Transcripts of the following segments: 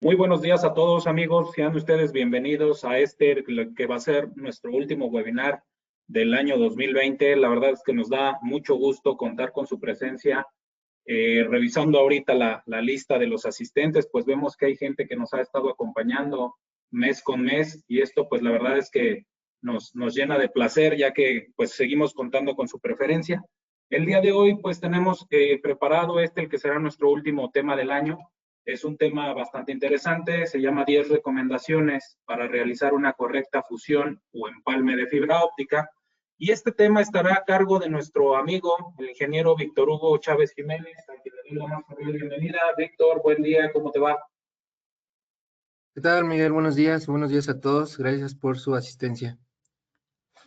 Muy buenos días a todos, amigos. Sean ustedes bienvenidos a lo que va a ser nuestro último webinar del año 2020. La verdad es que nos da mucho gusto contar con su presencia. Revisando ahorita la lista de los asistentes, pues vemos que hay gente que nos ha estado acompañando mes con mes y esto pues la verdad es que nos llena de placer ya que pues seguimos contando con su preferencia. El día de hoy pues tenemos preparado el que será nuestro último tema del año. Es un tema bastante interesante, se llama 10 recomendaciones para realizar una correcta fusión o empalme de fibra óptica. Y este tema estará a cargo de nuestro amigo, el ingeniero Víctor Hugo Chávez Jiménez, a quien le doy la más cordial bienvenida. Víctor, buen día, ¿cómo te va? ¿Qué tal, Miguel? Buenos días a todos. Gracias por su asistencia.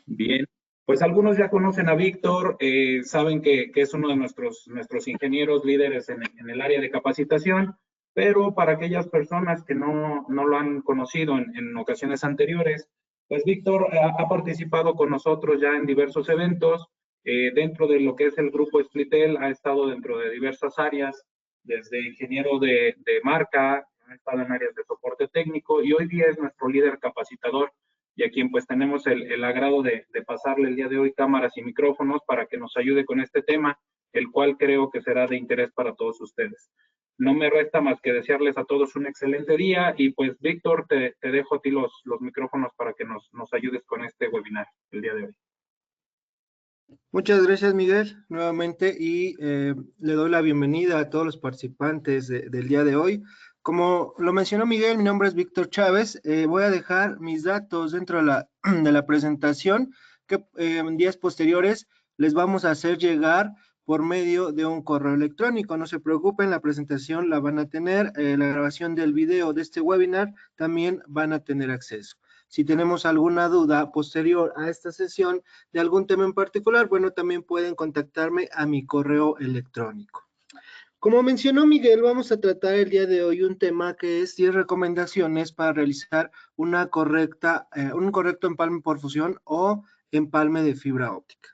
Bien, pues algunos ya conocen a Víctor, saben que es uno de nuestros ingenieros líderes en el área de capacitación, pero para aquellas personas que no lo han conocido en ocasiones anteriores, pues Víctor ha participado con nosotros ya en diversos eventos, dentro de lo que es el grupo Splitel, ha estado dentro de diversas áreas, desde ingeniero de marca, ha estado en áreas de soporte técnico y hoy día es nuestro líder capacitador y a quien pues tenemos el agrado de pasarle el día de hoy cámaras y micrófonos para que nos ayude con este tema, el cual creo que será de interés para todos ustedes. No me resta más que desearles a todos un excelente día y pues Víctor, te dejo a ti los micrófonos para que nos ayudes con este webinar el día de hoy. Muchas gracias, Miguel, nuevamente, y le doy la bienvenida a todos los participantes del día de hoy. Como lo mencionó Miguel, mi nombre es Víctor Chávez. Voy a dejar mis datos dentro de de la presentación que en días posteriores les vamos a hacer llegar por medio de un correo electrónico. No se preocupen, la presentación la van a tener, la grabación del video de este webinar también van a tener acceso. Si tenemos alguna duda posterior a esta sesión de algún tema en particular, bueno, también pueden contactarme a mi correo electrónico. Como mencionó Miguel, vamos a tratar el día de hoy un tema que es 10 recomendaciones para realizar un correcto empalme por fusión o empalme de fibra óptica.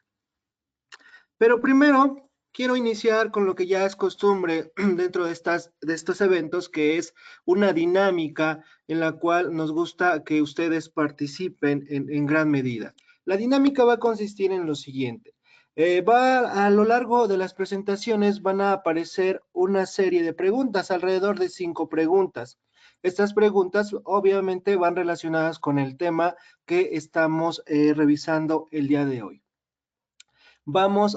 Pero primero, quiero iniciar con lo que ya es costumbre dentro de estos eventos, que es una dinámica en la cual nos gusta que ustedes participen en gran medida. La dinámica va a consistir en lo siguiente. A lo largo de las presentaciones van a aparecer una serie de preguntas, alrededor de 5 preguntas. Estas preguntas obviamente van relacionadas con el tema que estamos revisando el día de hoy. Vamos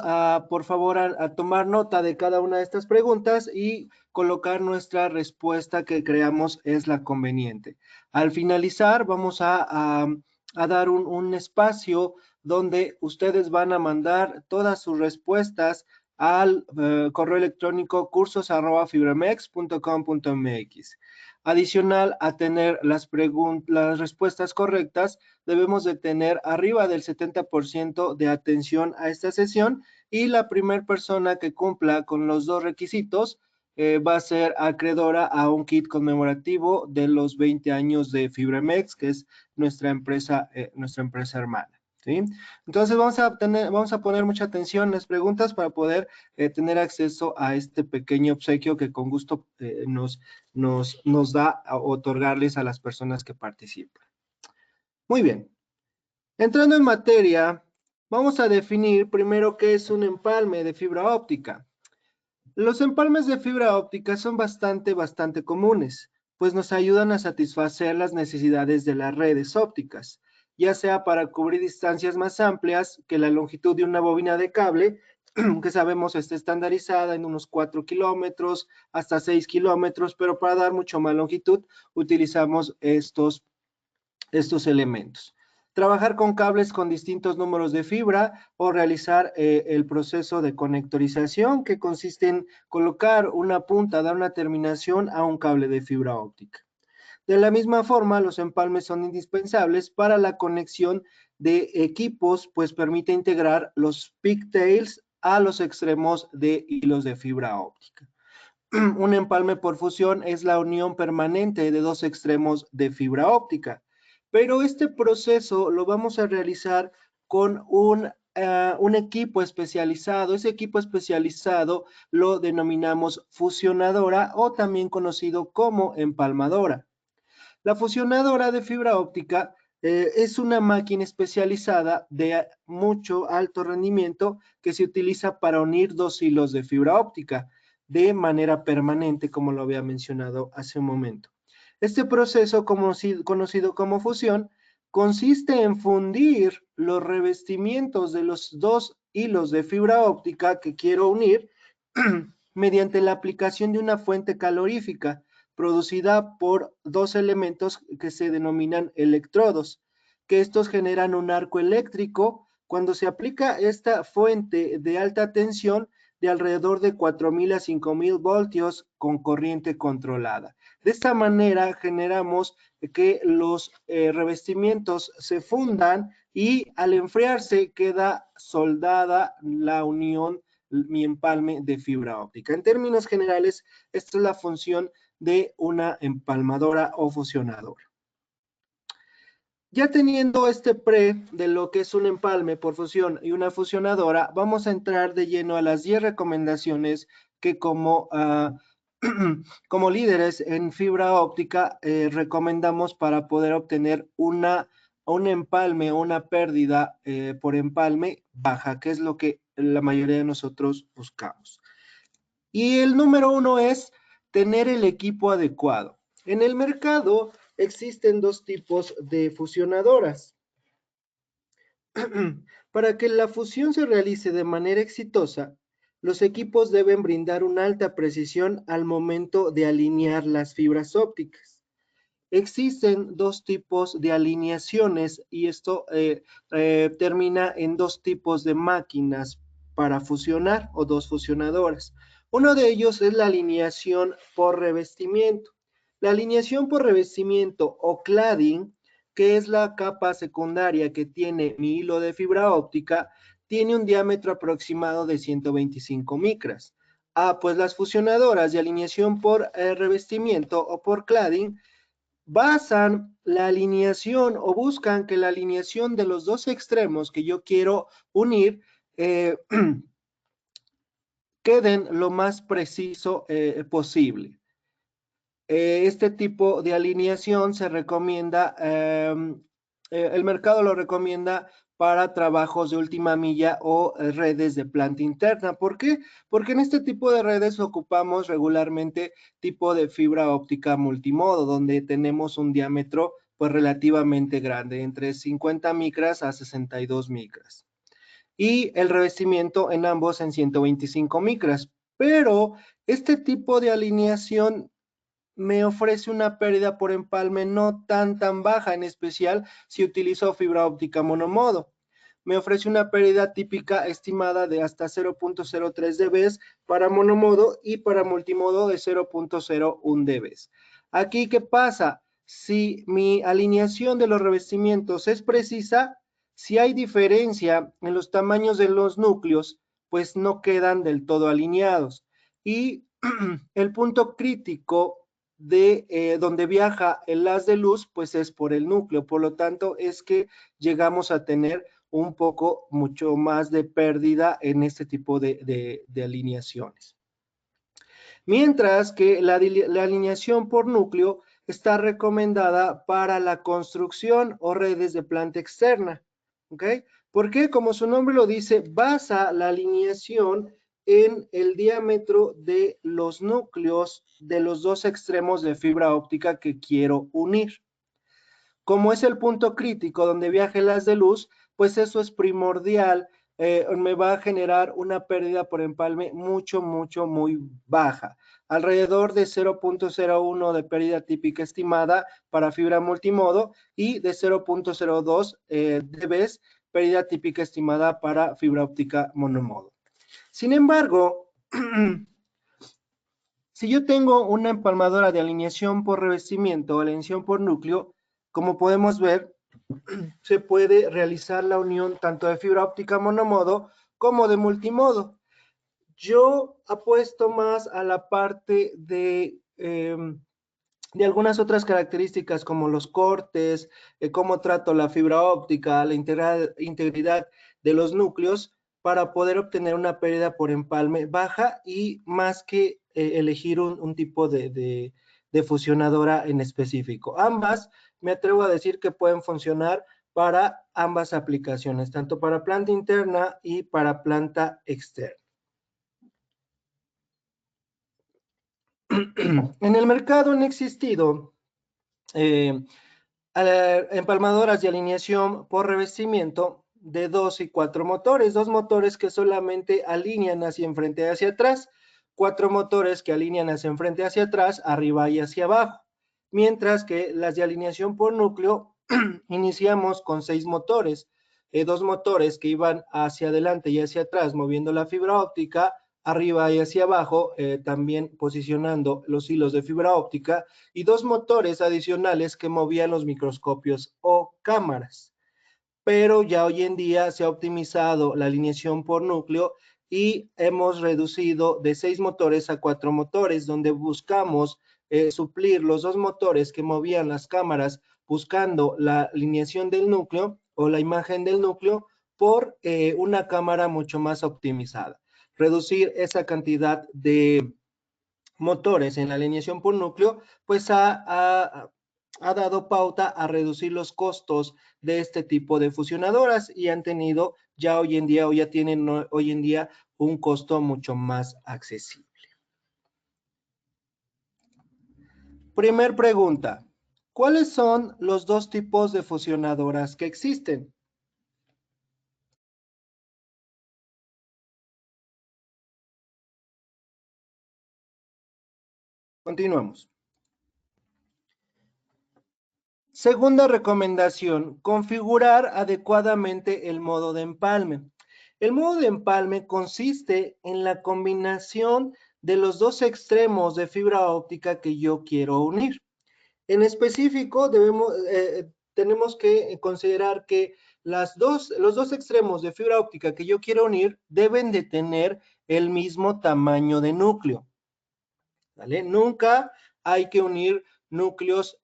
por favor, a tomar nota de cada una de estas preguntas y colocar nuestra respuesta que creamos es la conveniente. Al finalizar, vamos a dar un espacio donde ustedes van a mandar todas sus respuestas al correo electrónico cursos@fibramex.com.mx. Adicional a tener las respuestas correctas, debemos de tener arriba del 70% de atención a esta sesión y la primera persona que cumpla con los dos requisitos va a ser acreedora a un kit conmemorativo de los 20 años de Fibramex, que es nuestra empresa hermana. ¿Sí? Entonces vamos a poner mucha atención en las preguntas para poder tener acceso a este pequeño obsequio que con gusto nos da a otorgarles a las personas que participan. Muy bien. Entrando en materia, vamos a definir primero qué es un empalme de fibra óptica. Los empalmes de fibra óptica son bastante comunes, pues nos ayudan a satisfacer las necesidades de las redes ópticas, ya sea para cubrir distancias más amplias que la longitud de una bobina de cable, que sabemos está estandarizada en unos 4 kilómetros hasta 6 kilómetros, pero para dar mucho más longitud utilizamos estos elementos. Trabajar con cables con distintos números de fibra o realizar el proceso de conectorización, que consiste en colocar una punta, dar una terminación a un cable de fibra óptica. De la misma forma, los empalmes son indispensables para la conexión de equipos, pues permite integrar los pigtails a los extremos de hilos de fibra óptica. Un empalme por fusión es la unión permanente de dos extremos de fibra óptica, pero este proceso lo vamos a realizar con un un equipo especializado. Ese equipo especializado lo denominamos fusionadora o también conocido como empalmadora. La fusionadora de fibra óptica es una máquina especializada de mucho alto rendimiento que se utiliza para unir dos hilos de fibra óptica de manera permanente, como lo había mencionado hace un momento. Este proceso, conocido como fusión, consiste en fundir los revestimientos de los dos hilos de fibra óptica que quiero unir mediante la aplicación de una fuente calorífica producida por dos elementos que se denominan electrodos, que estos generan un arco eléctrico cuando se aplica esta fuente de alta tensión de alrededor de 4.000 a 5.000 voltios con corriente controlada. De esta manera generamos que los revestimientos se fundan y al enfriarse queda soldada la unión, mi empalme de fibra óptica. En términos generales, esta es la función de una empalmadora o fusionadora. Ya teniendo este pre de lo que es un empalme por fusión y una fusionadora, vamos a entrar de lleno a las 10 recomendaciones que como líderes en fibra óptica recomendamos para poder obtener un empalme o una pérdida por empalme baja, que es lo que la mayoría de nosotros buscamos. Y el número 1 es tener el equipo adecuado. En el mercado existen dos tipos de fusionadoras. Para que la fusión se realice de manera exitosa, los equipos deben brindar una alta precisión al momento de alinear las fibras ópticas. Existen dos tipos de alineaciones y esto termina en dos tipos de máquinas para fusionar o dos fusionadoras. Uno de ellos es la alineación por revestimiento. La alineación por revestimiento o cladding, que es la capa secundaria que tiene mi hilo de fibra óptica, tiene un diámetro aproximado de 125 micras. Pues las fusionadoras de alineación por revestimiento o por cladding basan la alineación o buscan que la alineación de los dos extremos que yo quiero unir queden lo más preciso posible. Este tipo de alineación se recomienda, el mercado lo recomienda para trabajos de última milla o redes de planta interna. ¿Por qué? Porque en este tipo de redes ocupamos regularmente tipo de fibra óptica multimodo, donde tenemos un diámetro pues relativamente grande, entre 50 micras a 62 micras. Y el revestimiento en ambos en 125 micras. Pero este tipo de alineación me ofrece una pérdida por empalme no tan baja, en especial si utilizo fibra óptica monomodo. Me ofrece una pérdida típica estimada de hasta 0.03 dB para monomodo y para multimodo de 0.01 dB. Aquí, ¿qué pasa? Si mi alineación de los revestimientos es precisa, si hay diferencia en los tamaños de los núcleos, pues no quedan del todo alineados. Y el punto crítico de donde viaja el haz de luz, pues es por el núcleo. Por lo tanto, es que llegamos a tener un poco, mucho más de pérdida en este tipo de alineaciones. Mientras que la alineación por núcleo está recomendada para la construcción o redes de planta externa. ¿Ok? Porque, como su nombre lo dice, basa la alineación en el diámetro de los núcleos de los dos extremos de fibra óptica que quiero unir. Como es el punto crítico donde viaja el haz de luz, pues eso es primordial, me va a generar una pérdida por empalme muy baja, alrededor de 0.01 de pérdida típica estimada para fibra multimodo y de 0.02 dB pérdida típica estimada para fibra óptica monomodo. Sin embargo, si yo tengo una empalmadora de alineación por revestimiento o alineación por núcleo, como podemos ver, se puede realizar la unión tanto de fibra óptica monomodo como de multimodo. Yo apuesto más a la parte de algunas otras características como los cortes, cómo trato la fibra óptica, la integridad de los núcleos para poder obtener una pérdida por empalme baja y más que elegir un tipo de fusionadora en específico. Ambas, me atrevo a decir que pueden funcionar para ambas aplicaciones, tanto para planta interna y para planta externa. En el mercado han existido empalmadoras de alineación por revestimiento de 2 y 4 motores, 2 motores que solamente alinean hacia enfrente y hacia atrás, 4 motores que alinean hacia enfrente y hacia atrás, arriba y hacia abajo, mientras que las de alineación por núcleo iniciamos con 6 motores, 2 motores que iban hacia adelante y hacia atrás moviendo la fibra óptica, arriba y hacia abajo, también posicionando los hilos de fibra óptica, y 2 motores adicionales que movían los microscopios o cámaras. Pero ya hoy en día se ha optimizado la alineación por núcleo y hemos reducido de 6 motores a 4 motores, donde buscamos suplir los 2 motores que movían las cámaras buscando la alineación del núcleo o la imagen del núcleo por una cámara mucho más optimizada. Reducir esa cantidad de motores en la alineación por núcleo, pues ha dado pauta a reducir los costos de este tipo de fusionadoras y han tenido ya hoy en día, o ya tienen hoy en día un costo mucho más accesible. Primer pregunta, ¿cuáles son los dos tipos de fusionadoras que existen? Continuamos. Segunda recomendación, configurar adecuadamente el modo de empalme. El modo de empalme consiste en la combinación de los dos extremos de fibra óptica que yo quiero unir. En específico, tenemos que considerar que los dos extremos de fibra óptica que yo quiero unir deben de tener el mismo tamaño de núcleo. ¿Vale? Nunca hay que unir núcleos,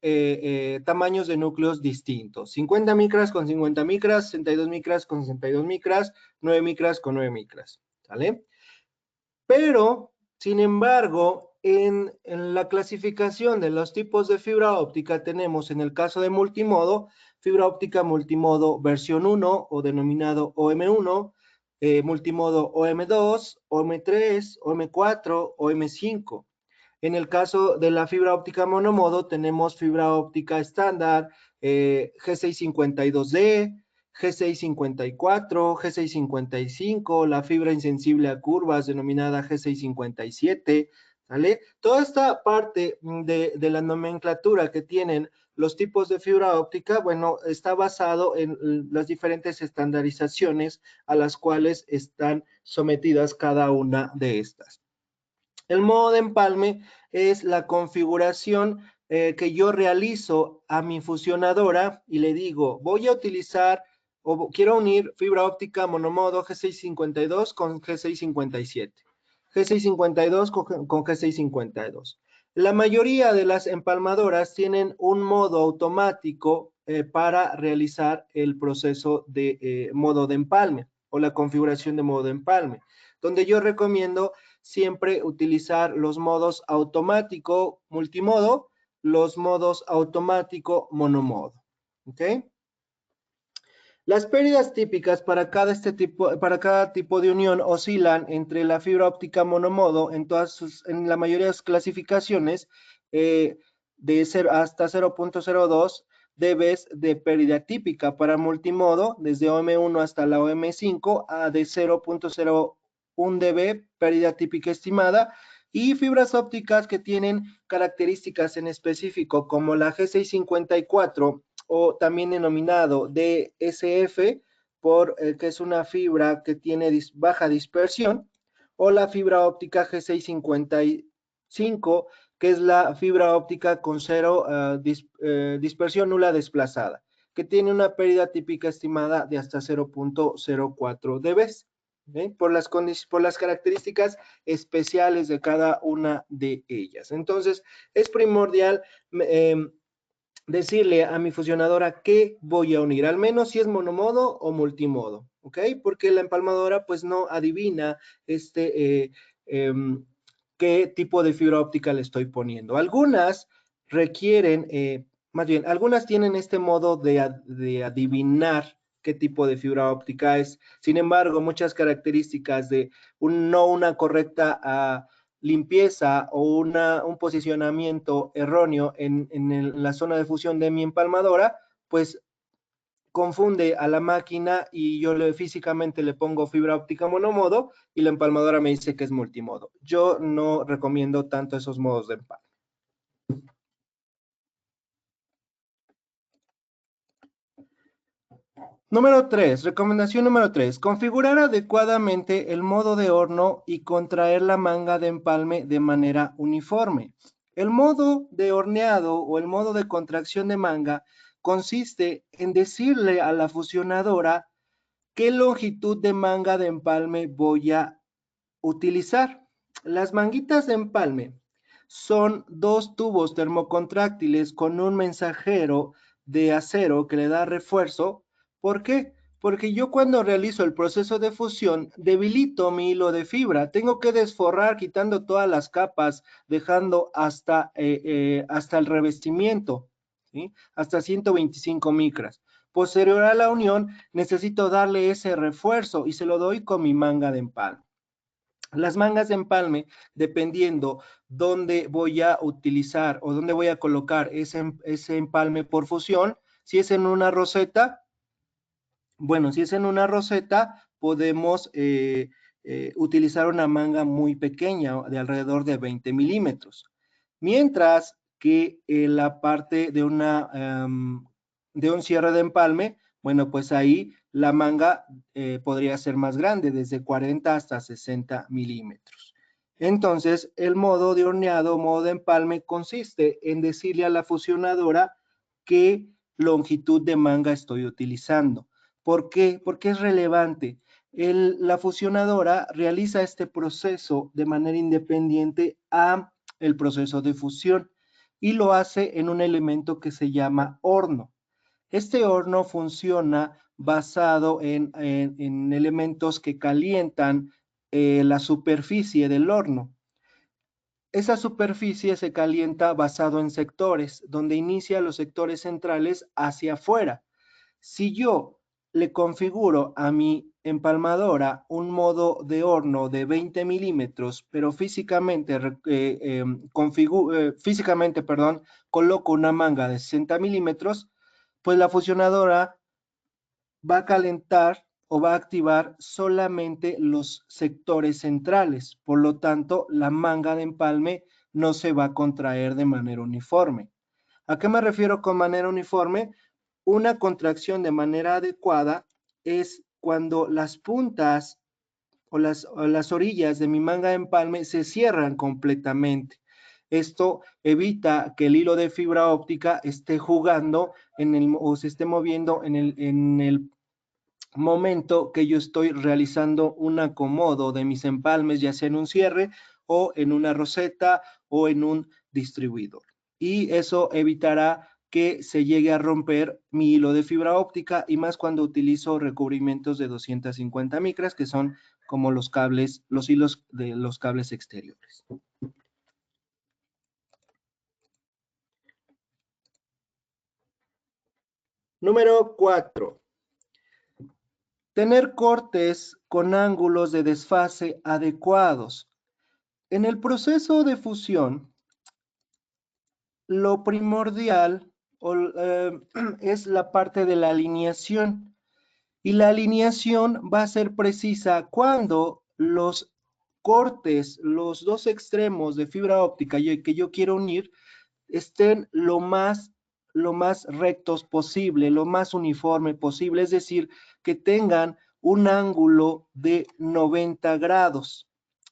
tamaños de núcleos distintos. 50 micras con 50 micras, 62 micras con 62 micras, 9 micras con 9 micras. ¿Vale? Pero, sin embargo, en la clasificación de los tipos de fibra óptica tenemos, en el caso de multimodo, fibra óptica multimodo versión 1 o denominado OM1, multimodo OM2, OM3, OM4, OM5. En el caso de la fibra óptica monomodo, tenemos fibra óptica estándar G652D, G654, G655, la fibra insensible a curvas denominada G657, ¿vale? Toda esta parte de la nomenclatura que tienen los tipos de fibra óptica, bueno, está basado en las diferentes estandarizaciones a las cuales están sometidas cada una de estas. El modo de empalme es la configuración que yo realizo a mi fusionadora y le digo, voy a utilizar o quiero unir fibra óptica monomodo G652 con G657, G652 con G652. La mayoría de las empalmadoras tienen un modo automático para realizar el proceso de modo de empalme o la configuración de modo de empalme, donde yo recomiendo siempre utilizar los modos automático multimodo, los modos automático monomodo. ¿Ok? Las pérdidas típicas para cada tipo de unión oscilan entre la fibra óptica monomodo en la mayoría de sus clasificaciones de 0 hasta 0.02 dB de pérdida típica. Para multimodo, desde OM1 hasta la OM5, de 0.01 dB, pérdida típica estimada, y fibras ópticas que tienen características en específico, como la G654, o también denominado DSF, que es una fibra que tiene baja dispersión, o la fibra óptica G655, que es la fibra óptica con cero dispersión nula desplazada, que tiene una pérdida típica estimada de hasta 0.04 dB. Por las características especiales de cada una de ellas. Entonces, es primordial decirle a mi fusionadora qué voy a unir, al menos si es monomodo o multimodo, ¿ok? Porque la empalmadora pues no adivina em, qué tipo de fibra óptica le estoy poniendo. Algunas requieren, más bien, algunas tienen este modo de adivinar qué tipo de fibra óptica es. Sin embargo, muchas características de no una correcta limpieza o un posicionamiento erróneo en la zona de fusión de mi empalmadora, pues confunde a la máquina y yo físicamente le pongo fibra óptica monomodo y la empalmadora me dice que es multimodo. Yo no recomiendo tanto esos modos de empalme. Recomendación número 3, configurar adecuadamente el modo de horno y contraer la manga de empalme de manera uniforme. El modo de horneado o el modo de contracción de manga consiste en decirle a la fusionadora qué longitud de manga de empalme voy a utilizar. Las manguitas de empalme son dos tubos termocontráctiles con un mensajero de acero que le da refuerzo. ¿Por qué? Porque yo cuando realizo el proceso de fusión debilito mi hilo de fibra. Tengo que desforrar quitando todas las capas, dejando hasta el revestimiento, ¿sí? Hasta 125 micras. Posterior a la unión, necesito darle ese refuerzo y se lo doy con mi manga de empalme. Las mangas de empalme, dependiendo dónde voy a utilizar o dónde voy a colocar ese empalme por fusión, si es en una roseta, bueno, si es en una roseta, podemos utilizar una manga muy pequeña, de alrededor de 20 milímetros. Mientras que la parte de un cierre de empalme, bueno, pues ahí la manga podría ser más grande, desde 40 hasta 60 milímetros. Entonces, el modo de horneado, modo de empalme, consiste en decirle a la fusionadora qué longitud de manga estoy utilizando. ¿Por qué? Porque es relevante. La fusionadora realiza este proceso de manera independiente a el proceso de fusión y lo hace en un elemento que se llama horno. Este horno funciona basado en elementos que calientan la superficie del horno. Esa superficie se calienta basado en sectores, donde inicia los sectores centrales hacia afuera. Si yo le configuro a mi empalmadora un modo de horno de 20 milímetros, pero físicamente, perdón, coloco una manga de 60 milímetros, pues la fusionadora va a calentar o va a activar solamente los sectores centrales. Por lo tanto, la manga de empalme no se va a contraer de manera uniforme. ¿A qué me refiero con manera uniforme? Una contracción de manera adecuada es cuando las puntas o las orillas de mi manga de empalme se cierran completamente. Esto evita que el hilo de fibra óptica esté jugando o se esté moviendo en el momento que yo estoy realizando un acomodo de mis empalmes, ya sea en un cierre o en una roseta o en un distribuidor. Y eso evitará que se llegue a romper mi hilo de fibra óptica y más cuando utilizo recubrimientos de 250 micras, que son como los cables, los hilos de los cables exteriores. Número 4. Tener cortes con ángulos de desfase adecuados. En el proceso de fusión, lo primordial es la parte de la alineación. Y la alineación va a ser precisa cuando los cortes, los dos extremos de fibra óptica que yo quiero unir, estén lo más rectos posible, lo más uniforme posible, es decir, que tengan un ángulo de 90 grados.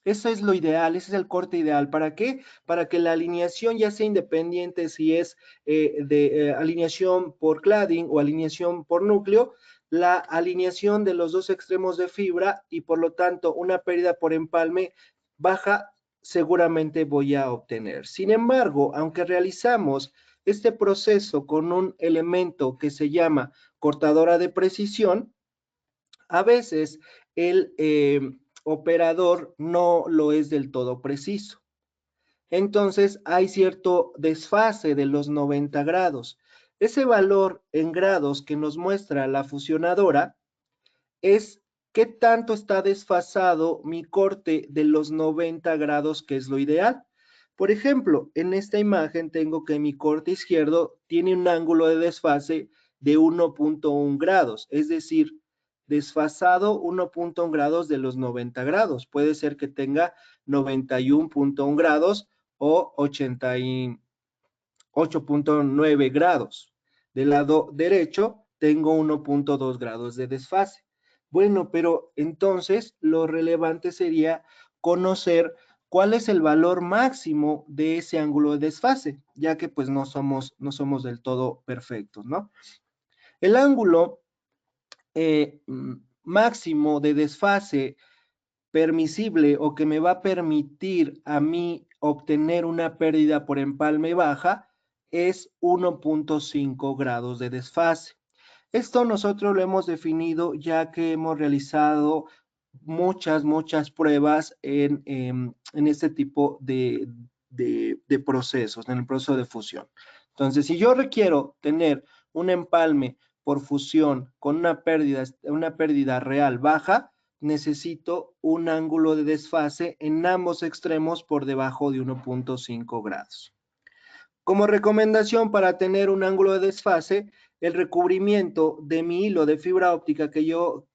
Eso es lo ideal, ese es el corte ideal. ¿Para qué? Para que la alineación ya sea independiente si es de alineación por cladding o alineación por núcleo, la alineación de los dos extremos de fibra y por lo tanto una pérdida por empalme baja seguramente voy a obtener. Sin embargo, aunque realizamos este proceso con un elemento que se llama cortadora de precisión, a veces el operador no lo es del todo preciso. Entonces hay cierto desfase de los 90 grados. Ese valor en grados que nos muestra la fusionadora es qué tanto está desfasado mi corte de los 90 grados, que es lo ideal. Por ejemplo, en esta imagen tengo que mi corte izquierdo tiene un ángulo de desfase de 1.1 grados, es decir, desfasado 1.1 grados de los 90 grados. Puede ser que tenga 91.1 grados o 88.9 grados. Del lado derecho tengo 1.2 grados de desfase. Bueno, pero entonces lo relevante sería conocer cuál es el valor máximo de ese ángulo de desfase, ya que pues no somos del todo perfectos, ¿no? El ángulo máximo de desfase permisible o que me va a permitir a mí obtener una pérdida por empalme baja es 1.5 grados de desfase. Esto nosotros lo hemos definido ya que hemos realizado muchas pruebas en este tipo de procesos, en el proceso de fusión. Entonces, si yo requiero tener un empalme por fusión con una pérdida real baja, necesito un ángulo de desfase en ambos extremos por debajo de 1.5 grados. Como recomendación para tener un ángulo de desfase, el recubrimiento de mi hilo de fibra óptica que yo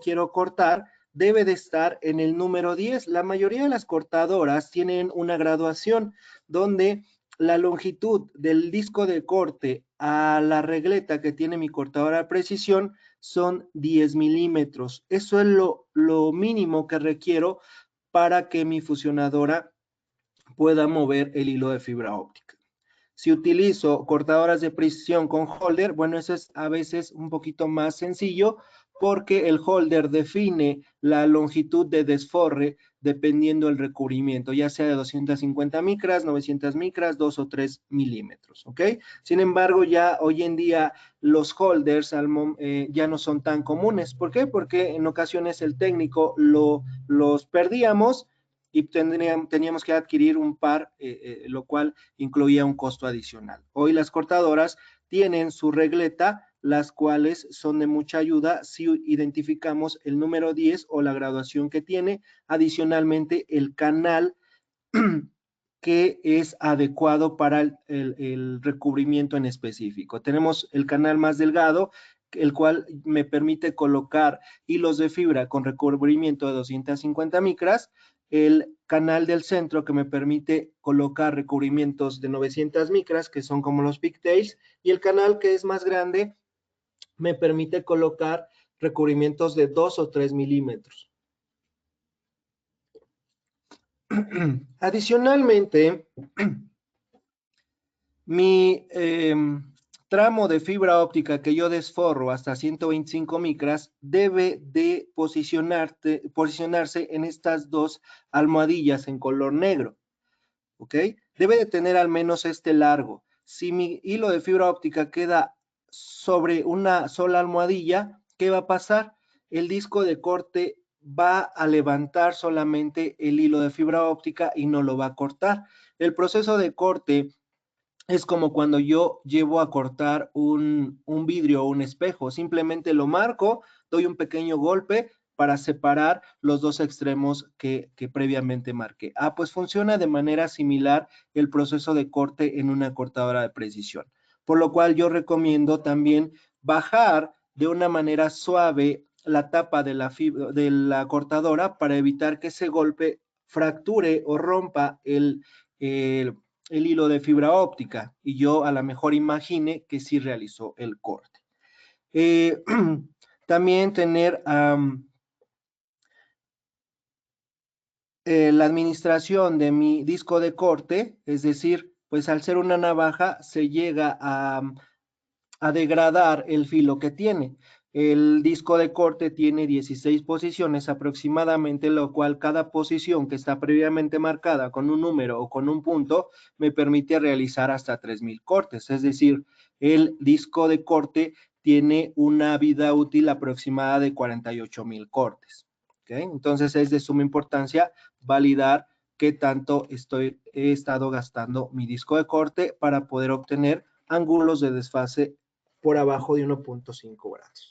quiero cortar debe de estar en el número 10. La mayoría de las cortadoras tienen una graduación donde la longitud del disco de corte a la regleta que tiene mi cortadora de precisión son 10 milímetros. Eso es lo mínimo que requiero para que mi fusionadora pueda mover el hilo de fibra óptica. Si utilizo cortadoras de precisión con holder, bueno, eso es a veces un poquito más sencillo porque el holder define la longitud de desforre dependiendo del recubrimiento, ya sea de 250 micras, 900 micras, 2 o 3 milímetros, ¿ok? Sin embargo, ya hoy en día los holders ya no son tan comunes. ¿Por qué? Porque en ocasiones el técnico los perdíamos y teníamos que adquirir un par, lo cual incluía un costo adicional. Hoy las cortadoras tienen su regleta, las cuales son de mucha ayuda si identificamos el número 10 o la graduación que tiene, adicionalmente el canal que es adecuado para el recubrimiento en específico. Tenemos el canal más delgado, el cual me permite colocar hilos de fibra con recubrimiento de 250 micras, el canal del centro que me permite colocar recubrimientos de 900 micras, que son como los pigtails, y el canal que es más grande me permite colocar recubrimientos de 2 o 3 milímetros. Adicionalmente, mi tramo de fibra óptica que yo desforro hasta 125 micras debe de posicionarse en estas dos almohadillas en color negro, ¿ok? Debe de tener al menos este largo. Si mi hilo de fibra óptica queda sobre una sola almohadilla, ¿qué va a pasar? El disco de corte va a levantar solamente el hilo de fibra óptica y no lo va a cortar. El proceso de corte es como cuando yo llevo a cortar un vidrio o un espejo. Simplemente lo marco, doy un pequeño golpe para separar los dos extremos que previamente marqué. Pues funciona de manera similar el proceso de corte en una cortadora de precisión. Por lo cual yo recomiendo también bajar de una manera suave la tapa de la cortadora para evitar que ese golpe fracture o rompa el hilo de fibra óptica y yo a lo mejor imagine que sí realizó el corte. También tener la administración de mi disco de corte, es decir, pues al ser una navaja se llega a degradar el filo que tiene. El disco de corte tiene 16 posiciones aproximadamente, lo cual cada posición que está previamente marcada con un número o con un punto me permite realizar hasta 3000 cortes. Es decir, el disco de corte tiene una vida útil aproximada de 48,000 cortes. ¿Okay? Entonces es de suma importancia validar qué tanto he estado gastando mi disco de corte para poder obtener ángulos de desfase por abajo de 1.5 grados.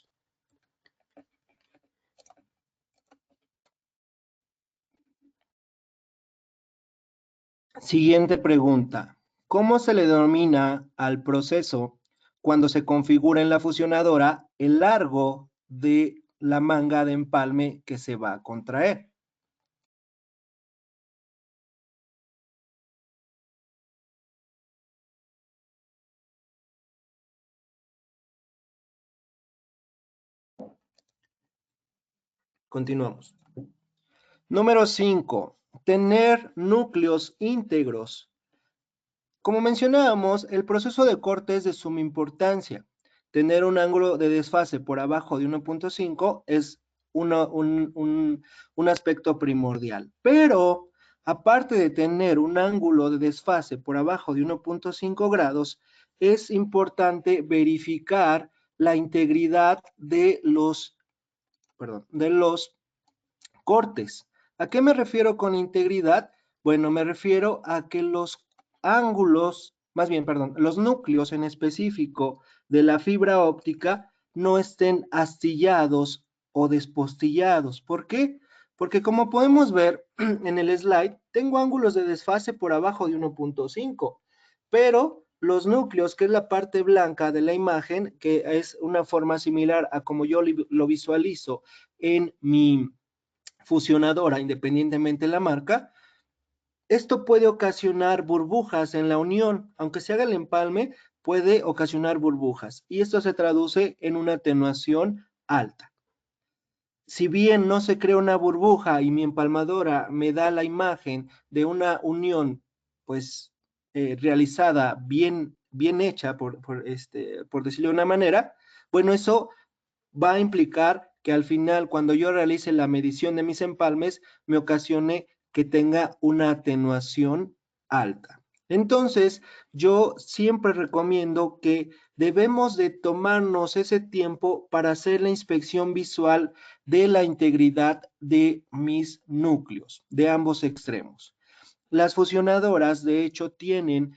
Siguiente pregunta. ¿Cómo se le denomina al proceso cuando se configura en la fusionadora el largo de la manga de empalme que se va a contraer? Continuamos. Número 5. Tener núcleos íntegros. Como mencionábamos, el proceso de corte es de suma importancia. Tener un ángulo de desfase por abajo de 1.5 es un aspecto primordial. Pero, aparte de tener un ángulo de desfase por abajo de 1.5 grados, es importante verificar la integridad de los cortes. ¿A qué me refiero con integridad? Bueno, me refiero a que los ángulos, más bien, perdón, los núcleos en específico de la fibra óptica no estén astillados o despostillados. ¿Por qué? Porque como podemos ver en el slide, tengo ángulos de desfase por abajo de 1.5, pero los núcleos, que es la parte blanca de la imagen, que es una forma similar a como yo lo visualizo en mi fusionadora, independientemente de la marca, esto puede ocasionar burbujas en la unión. Aunque se haga el empalme, puede ocasionar burbujas y esto se traduce en una atenuación alta. Si bien no se crea una burbuja y mi empalmadora me da la imagen de una unión, pues, realizada bien hecha, por decirlo de una manera, bueno, eso va a implicar que al final, cuando yo realice la medición de mis empalmes, me ocasione que tenga una atenuación alta. Entonces, yo siempre recomiendo que debemos de tomarnos ese tiempo para hacer la inspección visual de la integridad de mis núcleos, de ambos extremos. Las fusionadoras, de hecho, tienen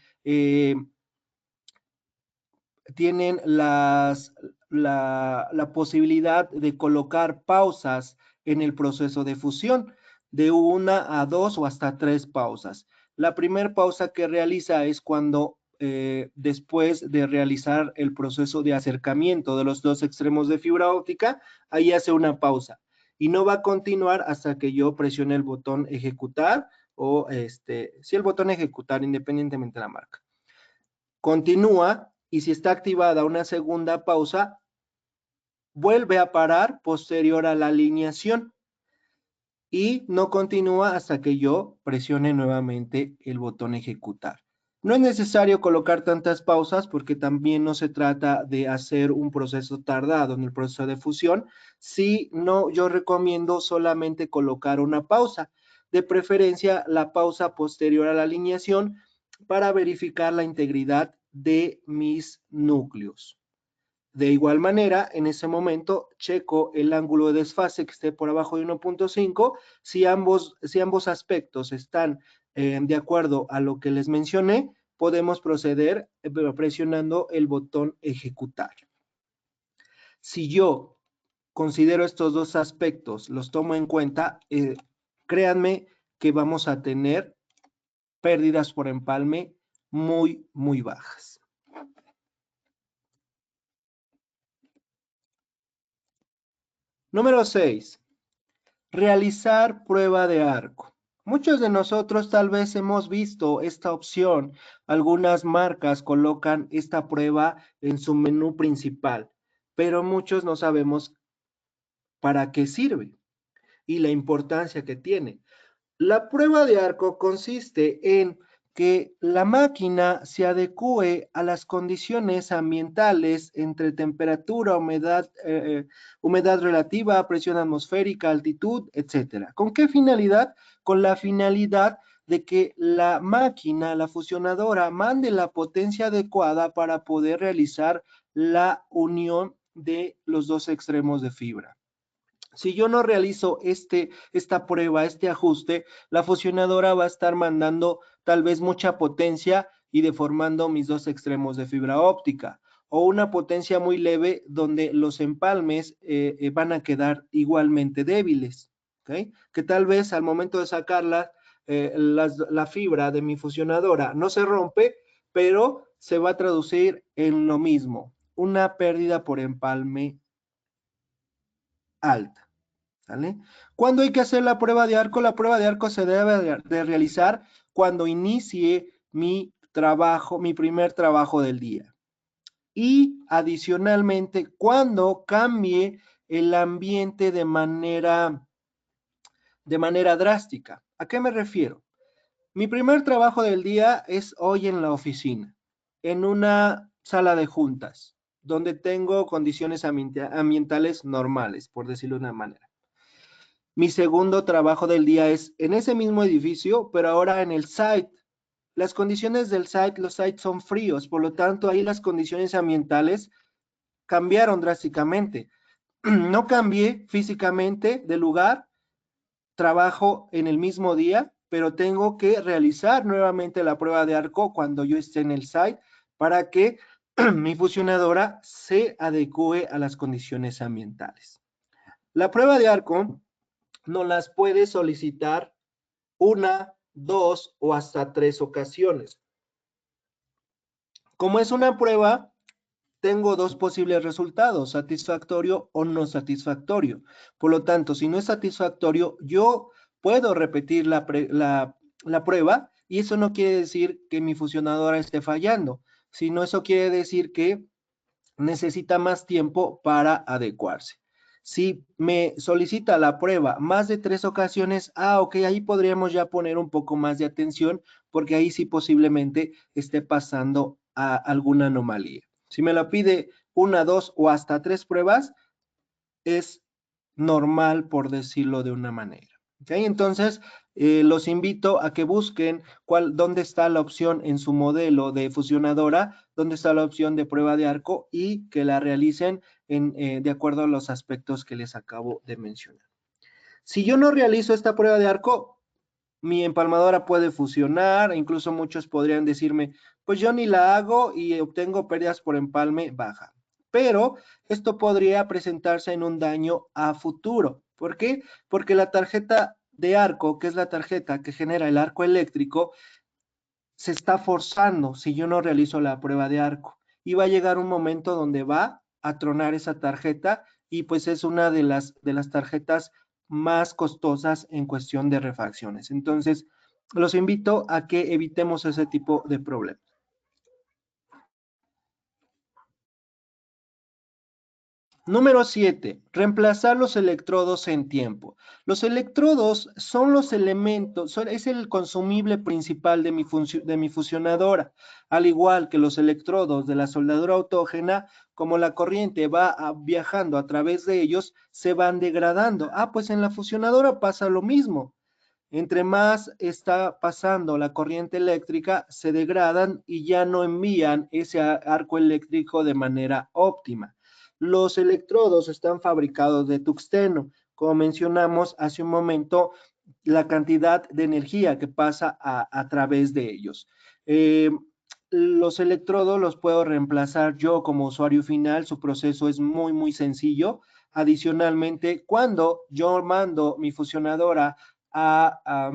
la posibilidad de colocar pausas en el proceso de fusión, de 1 a 2 o hasta 3 pausas. La primera pausa que realiza es cuando después de realizar el proceso de acercamiento de los dos extremos de fibra óptica, ahí hace una pausa y no va a continuar hasta que yo presione el botón ejecutar o sí, el botón ejecutar, independientemente de la marca. Continúa y si está activada una segunda pausa, vuelve a parar posterior a la alineación y no continúa hasta que yo presione nuevamente el botón ejecutar. No es necesario colocar tantas pausas porque también no se trata de hacer un proceso tardado en el proceso de fusión. Si no, yo recomiendo solamente colocar una pausa, de preferencia la pausa posterior a la alineación para verificar la integridad de mis núcleos. De igual manera, en ese momento checo el ángulo de desfase que esté por abajo de 1.5. Si ambos aspectos están de acuerdo a lo que les mencioné, podemos proceder presionando el botón ejecutar. Si yo considero estos dos aspectos, los tomo en cuenta, créanme que vamos a tener pérdidas por empalme muy, muy bajas. Número 6. Realizar prueba de arco. Muchos de nosotros tal vez hemos visto esta opción. Algunas marcas colocan esta prueba en su menú principal, pero muchos no sabemos para qué sirve y la importancia que tiene. La prueba de arco consiste en que la máquina se adecue a las condiciones ambientales entre temperatura, humedad relativa, presión atmosférica, altitud, etcétera. ¿Con qué finalidad? Con la finalidad de que la máquina, la fusionadora, mande la potencia adecuada para poder realizar la unión de los dos extremos de fibra. Si yo no realizo esta prueba, este ajuste, la fusionadora va a estar mandando tal vez mucha potencia y deformando mis dos extremos de fibra óptica, o una potencia muy leve donde los empalmes van a quedar igualmente débiles, ¿ok? Que tal vez al momento de sacarla, la fibra de mi fusionadora no se rompe, pero se va a traducir en lo mismo, una pérdida por empalme alta. ¿Sale? ¿Cuándo hay que hacer la prueba de arco? La prueba de arco se debe de realizar cuando inicie mi trabajo, mi primer trabajo del día. Y adicionalmente, cuando cambie el ambiente de manera drástica. ¿A qué me refiero? Mi primer trabajo del día es hoy en la oficina, en una sala de juntas, donde tengo condiciones ambientales normales, por decirlo de una manera. Mi segundo trabajo del día es en ese mismo edificio, pero ahora en el site. Las condiciones del site, los sites son fríos, por lo tanto, ahí las condiciones ambientales cambiaron drásticamente. No cambié físicamente de lugar, trabajo en el mismo día, pero tengo que realizar nuevamente la prueba de arco cuando yo esté en el site para que mi fusionadora se adecue a las condiciones ambientales. La prueba de arco no las puede solicitar una, dos o hasta 3 ocasiones. Como es una prueba, tengo dos posibles resultados, satisfactorio o no satisfactorio. Por lo tanto, si no es satisfactorio, yo puedo repetir la prueba y eso no quiere decir que mi fusionadora esté fallando, sino eso quiere decir que necesita más tiempo para adecuarse. Si me solicita la prueba más de 3 ocasiones, ok, ahí podríamos ya poner un poco más de atención porque ahí sí posiblemente esté pasando a alguna anomalía. Si me la pide una, dos o hasta 3 pruebas, es normal por decirlo de una manera. ¿Okay? Entonces, los invito a que busquen dónde está la opción en su modelo de fusionadora, dónde está la opción de prueba de arco y que la realicen de acuerdo a los aspectos que les acabo de mencionar. Si yo no realizo esta prueba de arco, mi empalmadora puede fusionar, incluso muchos podrían decirme, pues yo ni la hago y obtengo pérdidas por empalme baja. Pero esto podría presentarse en un daño a futuro. ¿Por qué? Porque la tarjeta de arco, que es la tarjeta que genera el arco eléctrico, se está forzando si yo no realizo la prueba de arco. Y va a llegar un momento donde va a tronar esa tarjeta y pues es una de las tarjetas más costosas en cuestión de refacciones. Entonces, los invito a que evitemos ese tipo de problemas. Número 7. Reemplazar los electrodos en tiempo. Los electrodos son los elementos, es el consumible principal de mi fusionadora. Al igual que los electrodos de la soldadura autógena, como la corriente va viajando a través de ellos, se van degradando. Pues en la fusionadora pasa lo mismo. Entre más está pasando la corriente eléctrica, se degradan y ya no envían ese arco eléctrico de manera óptima. Los electrodos están fabricados de tungsteno. Como mencionamos hace un momento, la cantidad de energía que pasa a través de ellos. Los electrodos los puedo reemplazar yo como usuario final. Su proceso es muy, muy sencillo. Adicionalmente, cuando yo mando mi fusionadora a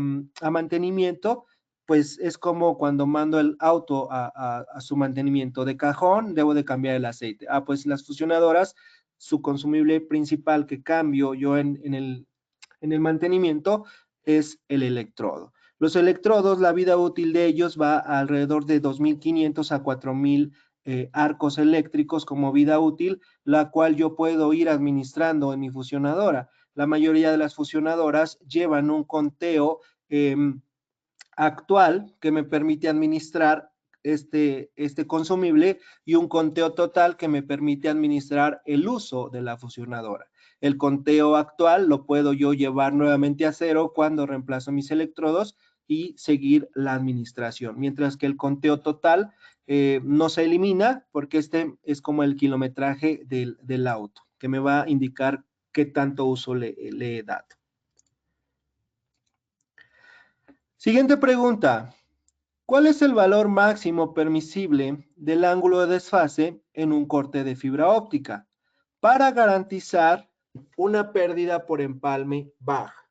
mantenimiento, pues es como cuando mando el auto a su mantenimiento de cajón, debo de cambiar el aceite. Pues las fusionadoras, su consumible principal que cambio yo en el mantenimiento es el electrodo. Los electrodos, la vida útil de ellos va alrededor de 2.500 a 4.000 arcos eléctricos como vida útil, la cual yo puedo ir administrando en mi fusionadora. La mayoría de las fusionadoras llevan un conteo actual que me permite administrar este consumible y un conteo total que me permite administrar el uso de la fusionadora. El conteo actual lo puedo yo llevar nuevamente a cero cuando reemplazo mis electrodos y seguir la administración, mientras que el conteo total no se elimina porque este es como el kilometraje del auto, que me va a indicar qué tanto uso le he dado. Siguiente pregunta. ¿Cuál es el valor máximo permisible del ángulo de desfase en un corte de fibra óptica para garantizar una pérdida por empalme baja?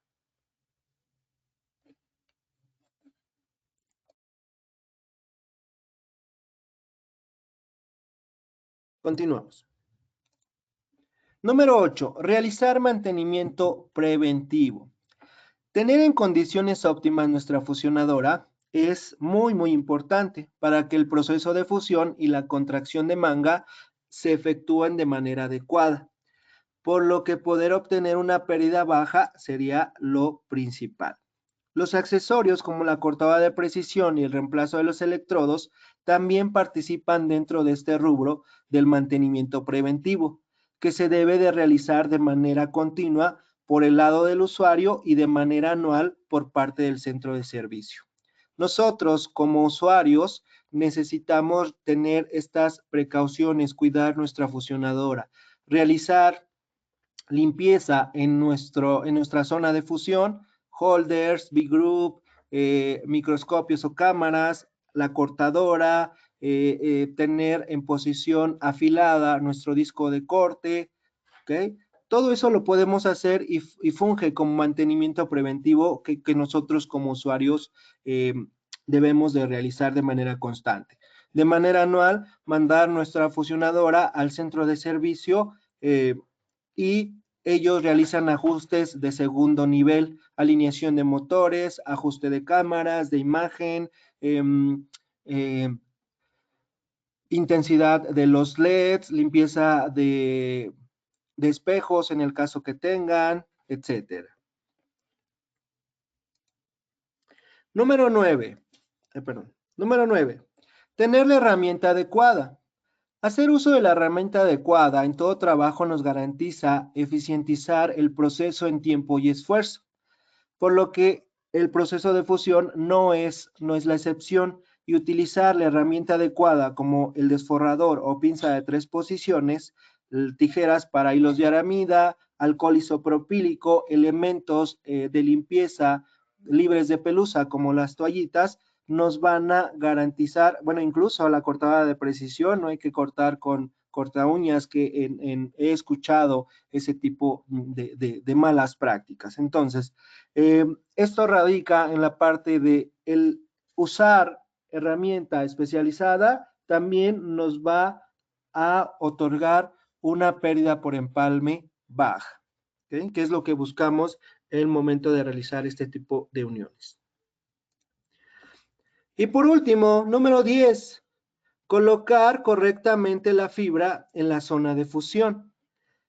Continuamos. Número 8. Realizar mantenimiento preventivo. Tener en condiciones óptimas nuestra fusionadora es muy importante para que el proceso de fusión y la contracción de manga se efectúen de manera adecuada, por lo que poder obtener una pérdida baja sería lo principal. Los accesorios como la cortada de precisión y el reemplazo de los electrodos también participan dentro de este rubro del mantenimiento preventivo, que se debe de realizar de manera continua por el lado del usuario y de manera anual por parte del centro de servicio. Nosotros como usuarios necesitamos tener estas precauciones, cuidar nuestra fusionadora, realizar limpieza en nuestra zona de fusión, holders, B-Group, microscopios o cámaras, la cortadora, tener en posición afilada nuestro disco de corte, ¿ok? Todo eso lo podemos hacer y funge como mantenimiento preventivo que nosotros como usuarios debemos de realizar de manera constante. De manera anual, mandar nuestra fusionadora al centro de servicio y ellos realizan ajustes de segundo nivel, alineación de motores, ajuste de cámaras, de imagen, intensidad de los LEDs, limpieza de espejos en el caso que tengan, etcétera. Número 9. Número 9. Tener la herramienta adecuada. Hacer uso de la herramienta adecuada en todo trabajo nos garantiza eficientizar el proceso en tiempo y esfuerzo, por lo que el proceso de fusión no es la excepción, y utilizar la herramienta adecuada como el desforrador o pinza de 3 posiciones, tijeras para hilos de aramida, alcohol isopropílico, elementos de limpieza libres de pelusa como las toallitas, nos van a garantizar, bueno, incluso la cortada de precisión, no hay que cortar con corta uñas, que he escuchado ese tipo de malas prácticas. Entonces, esto radica en la parte de el usar herramienta especializada, también nos va a otorgar una pérdida por empalme baja, ¿okay? Que es lo que buscamos en el momento de realizar este tipo de uniones. Y por último, número 10, colocar correctamente la fibra en la zona de fusión.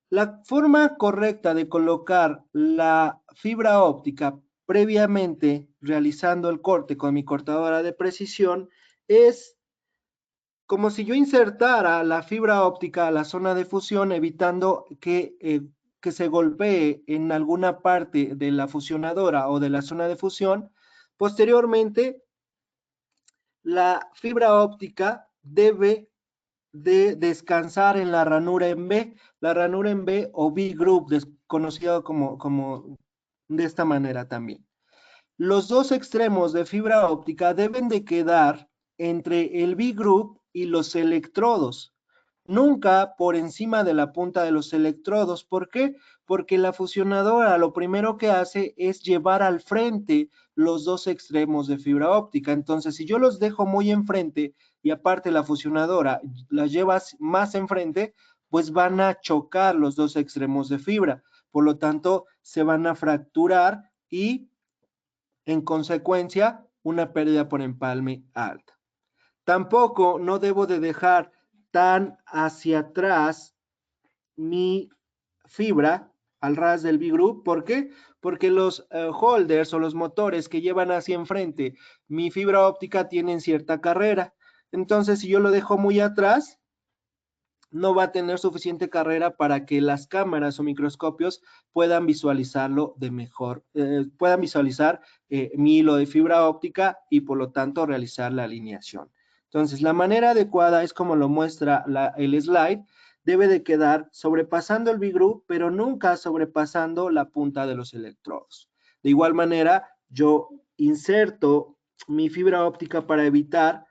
La forma correcta de colocar la fibra óptica previamente realizando el corte con mi cortadora de precisión es como si yo insertara la fibra óptica a la zona de fusión, evitando que se golpee en alguna parte de la fusionadora o de la zona de fusión. Posteriormente, la fibra óptica debe de descansar en la ranura en B, o B-Group, conocido como de esta manera también. Los dos extremos de fibra óptica deben de quedar entre el B-Group y los electrodos, nunca por encima de la punta de los electrodos. ¿Por qué? Porque la fusionadora lo primero que hace es llevar al frente los dos extremos de fibra óptica. Entonces, si yo los dejo muy enfrente y aparte la fusionadora las llevas más enfrente, pues van a chocar los dos extremos de fibra. Por lo tanto, se van a fracturar y, en consecuencia, una pérdida por empalme alta. Tampoco no debo de dejar tan hacia atrás mi fibra al ras del B-Group. ¿Por qué? porque los holders o los motores que llevan hacia enfrente mi fibra óptica tienen cierta carrera. Entonces, si yo lo dejo muy atrás, no va a tener suficiente carrera para que las cámaras o microscopios puedan visualizarlo de mejor, puedan visualizar mi hilo de fibra óptica y por lo tanto realizar la alineación. Entonces, la manera adecuada es como lo muestra el slide, debe de quedar sobrepasando el B-group, pero nunca sobrepasando la punta de los electrodos. De igual manera, yo inserto mi fibra óptica para evitar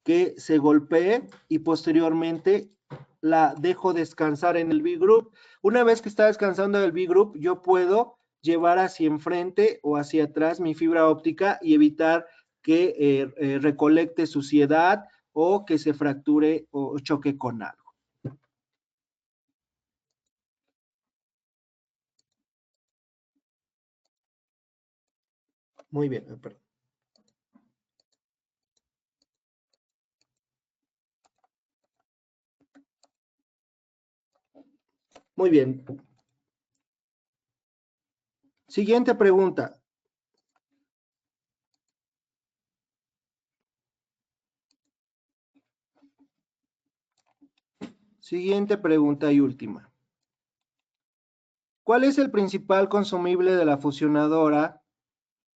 que se golpee y posteriormente la dejo descansar en el B-group. Una vez que está descansando el B-group, yo puedo llevar hacia enfrente o hacia atrás mi fibra óptica y evitar que recolecte suciedad o que se fracture o choque con algo. Muy bien, perdón. Muy bien. Siguiente pregunta. Siguiente pregunta y última. ¿Cuál es el principal consumible de la fusionadora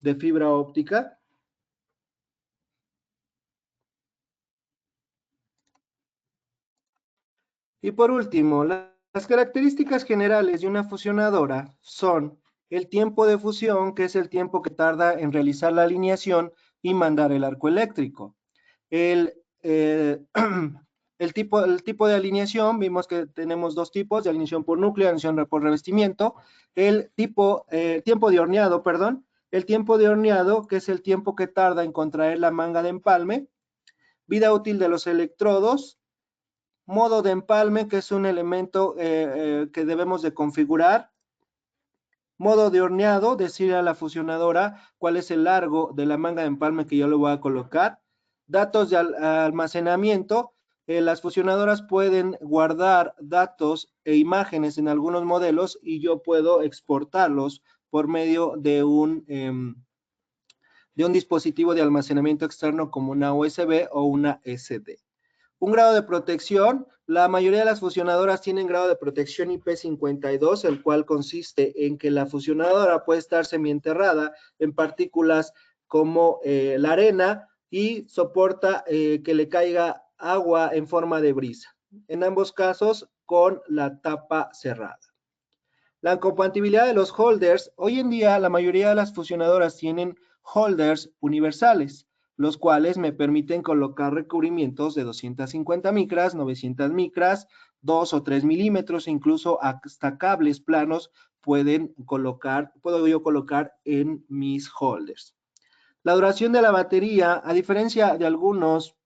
de fibra óptica? Y por último, las características generales de una fusionadora son el tiempo de fusión, que es el tiempo que tarda en realizar la alineación y mandar el arco eléctrico. El, el tipo de alineación, vimos que tenemos dos tipos, de alineación por núcleo y alineación por revestimiento. El tiempo de horneado, perdón. El tiempo de horneado, que es el tiempo que tarda en contraer la manga de empalme. Vida útil de los electrodos. Modo de empalme, que es un elemento que debemos de configurar. Modo de horneado, decir a la fusionadora cuál es el largo de la manga de empalme que yo le voy a colocar. Datos de almacenamiento. Las fusionadoras pueden guardar datos e imágenes en algunos modelos y yo puedo exportarlos por medio de un dispositivo de almacenamiento externo como una USB o una SD. Un grado de protección, la mayoría de las fusionadoras tienen grado de protección IP52, el cual consiste en que la fusionadora puede estar semienterrada en partículas como la arena y soporta que le caiga agua en forma de brisa. En ambos casos, con la tapa cerrada. La compatibilidad de los holders. Hoy en día, la mayoría de las fusionadoras tienen holders universales, los cuales me permiten colocar recubrimientos de 250 micras, 900 micras, 2 o 3 milímetros, incluso hasta cables planos puedo yo colocar en mis holders. La duración de la batería, a diferencia de algunos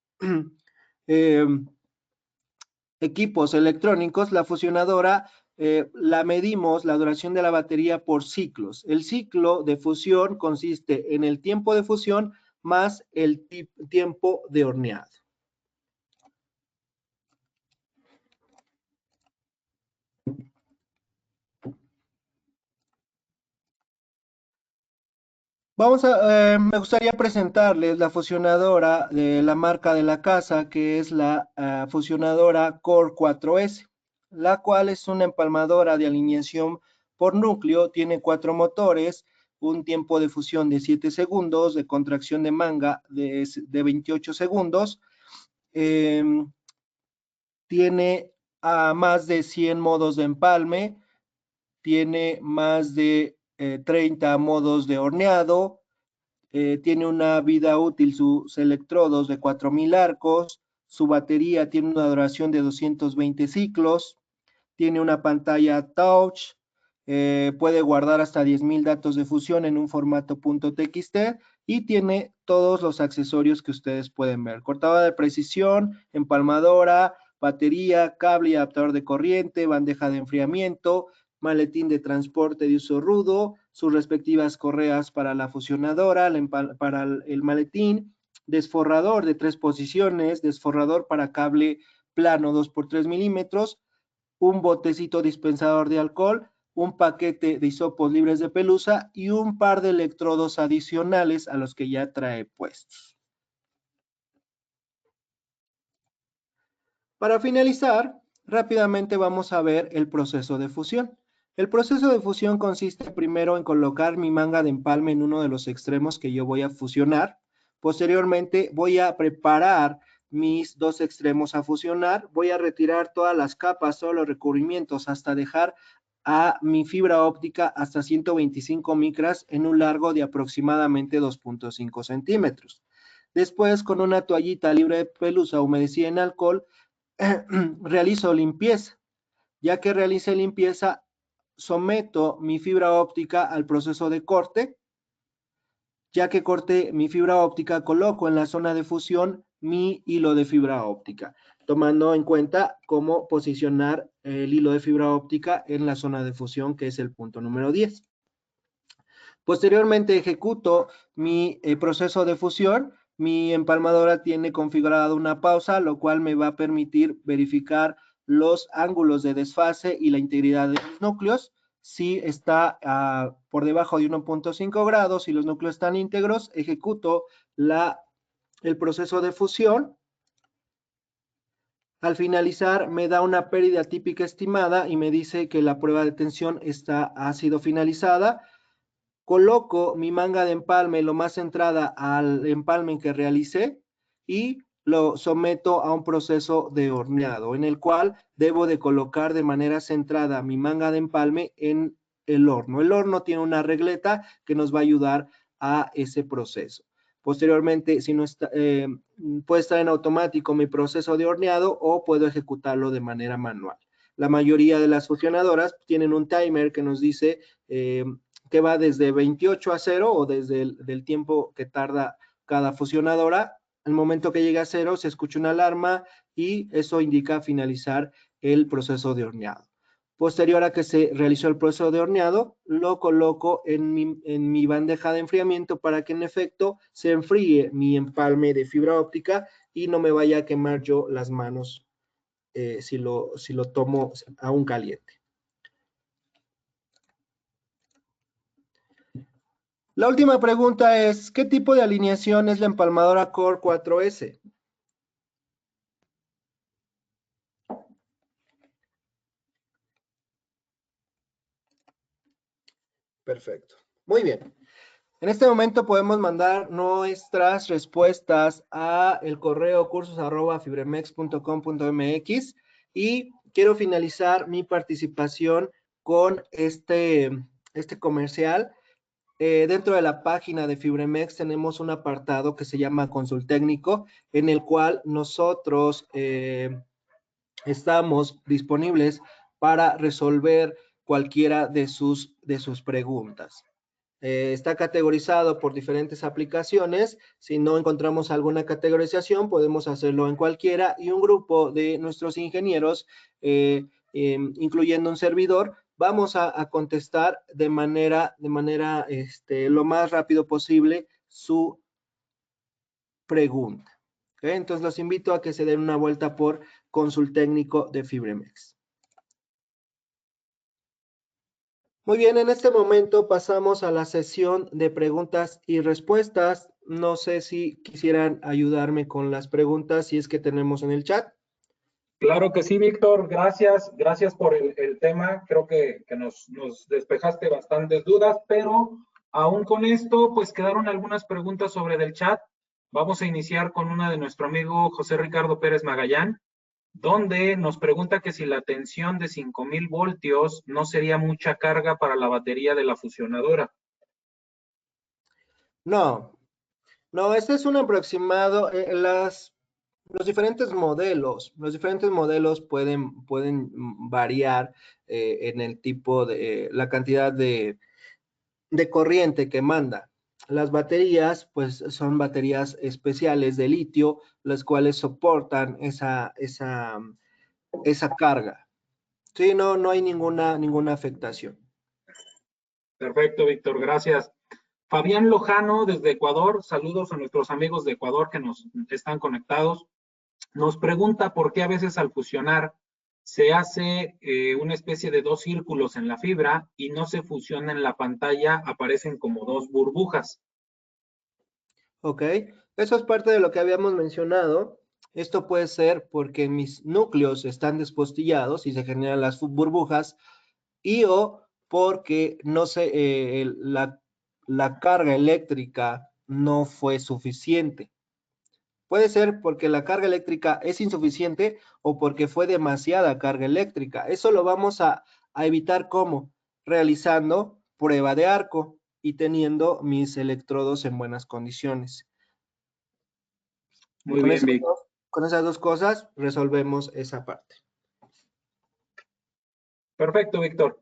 equipos electrónicos, la fusionadora la medimos, la duración de la batería por ciclos. El ciclo de fusión consiste en el tiempo de fusión más el tiempo de horneado. Me gustaría presentarles la fusionadora de la marca de la casa, que es la fusionadora Core 4S, la cual es una empalmadora de alineación por núcleo, tiene 4 motores, un tiempo de fusión de 7 segundos, de contracción de manga de 28 segundos, tiene más de 100 modos de empalme, tiene más de 30 modos de horneado, tiene una vida útil sus electrodos de 4000 arcos, su batería tiene una duración de 220 ciclos, tiene una pantalla touch, puede guardar hasta 10,000 datos de fusión en un formato .txt y tiene todos los accesorios que ustedes pueden ver. Cortadora de precisión, empalmadora, batería, cable y adaptador de corriente, bandeja de enfriamiento, maletín de transporte de uso rudo, sus respectivas correas para la fusionadora, para el maletín, desforrador de 3 posiciones, desforrador para cable plano 2 por 3 milímetros, un botecito dispensador de alcohol, un paquete de hisopos libres de pelusa y un par de electrodos adicionales a los que ya trae puestos. Para finalizar, rápidamente vamos a ver el proceso de fusión. El proceso de fusión consiste primero en colocar mi manga de empalme en uno de los extremos que yo voy a fusionar. Posteriormente voy a preparar mis dos extremos a fusionar. Voy a retirar todas las capas, todos los recubrimientos hasta dejar a mi fibra óptica hasta 125 micras en un largo de aproximadamente 2.5 centímetros. Después, con una toallita libre de pelusa humedecida en alcohol, realizo limpieza. Ya que realice limpieza, someto mi fibra óptica al proceso de corte. Ya que corte mi fibra óptica, coloco en la zona de fusión mi hilo de fibra óptica, tomando en cuenta cómo posicionar el hilo de fibra óptica en la zona de fusión, que es el punto número 10. Posteriormente ejecuto mi proceso de fusión. Mi empalmadora tiene configurada una pausa, lo cual me va a permitir verificar los ángulos de desfase y la integridad de los núcleos. Si está por debajo de 1.5 grados y los núcleos están íntegros, ejecuto el proceso de fusión. Al finalizar, me da una pérdida típica estimada y me dice que la prueba de tensión ha sido finalizada. Coloco mi manga de empalme lo más centrada al empalme que realicé y lo someto a un proceso de horneado, en el cual debo de colocar de manera centrada mi manga de empalme en el horno. El horno tiene una regleta que nos va a ayudar a ese proceso. Posteriormente, si no está, puede estar en automático mi proceso de horneado o puedo ejecutarlo de manera manual. La mayoría de las fusionadoras tienen un timer que nos dice que va desde 28 a 0 o desde el tiempo que tarda cada fusionadora. Al momento que llega a 0 se escucha una alarma y eso indica finalizar el proceso de horneado. Posterior a que se realizó el proceso de horneado, lo coloco en mi bandeja de enfriamiento para que en efecto se enfríe mi empalme de fibra óptica y no me vaya a quemar yo las manos si lo tomo aún caliente. La última pregunta es, ¿qué tipo de alineación es la empalmadora Core 4S? Perfecto. Muy bien. En este momento podemos mandar nuestras respuestas a el correo cursos@fibremex.com.mx y quiero finalizar mi participación con este comercial. Dentro de la página de Fibremex tenemos un apartado que se llama Consul Técnico, en el cual nosotros estamos disponibles para resolver cualquiera de sus preguntas. Está categorizado por diferentes aplicaciones. Si no encontramos alguna categorización, podemos hacerlo en cualquiera y un grupo de nuestros ingenieros, incluyendo un servidor, vamos a contestar de manera lo más rápido posible su pregunta. ¿Okay? Entonces los invito a que se den una vuelta por Consul Técnico de Fibremex. Muy bien, en este momento pasamos a la sesión de preguntas y respuestas. No sé si quisieran ayudarme con las preguntas, si es que tenemos en el chat. Claro que sí, Víctor. Gracias por el tema. Creo que nos despejaste bastantes dudas, pero aún con esto, pues quedaron algunas preguntas sobre del chat. Vamos a iniciar con una de nuestro amigo José Ricardo Pérez Magallán, donde nos pregunta que si la tensión de 5000 voltios no sería mucha carga para la batería de la fusionadora. No, este es un aproximado. Los diferentes modelos pueden variar en el tipo de la cantidad de corriente que manda. Las baterías, pues, son baterías especiales de litio, las cuales soportan esa carga. Sí, no hay ninguna afectación. Perfecto, Víctor, gracias. Fabián Lojano desde Ecuador, saludos a nuestros amigos de Ecuador que nos están conectados. Nos pregunta por qué a veces al fusionar se hace una especie de dos círculos en la fibra y no se fusiona en la pantalla, aparecen como dos burbujas. Ok, eso es parte de lo que habíamos mencionado. Esto puede ser porque mis núcleos están despostillados y se generan las burbujas y o porque no sé, la carga eléctrica no fue suficiente. Puede ser porque la carga eléctrica es insuficiente o porque fue demasiada carga eléctrica. Eso lo vamos a evitar ¿cómo? Realizando prueba de arco y teniendo mis electrodos en buenas condiciones. Muy Con bien, esos Vic. con esas dos cosas resolvemos esa parte. Perfecto, Víctor.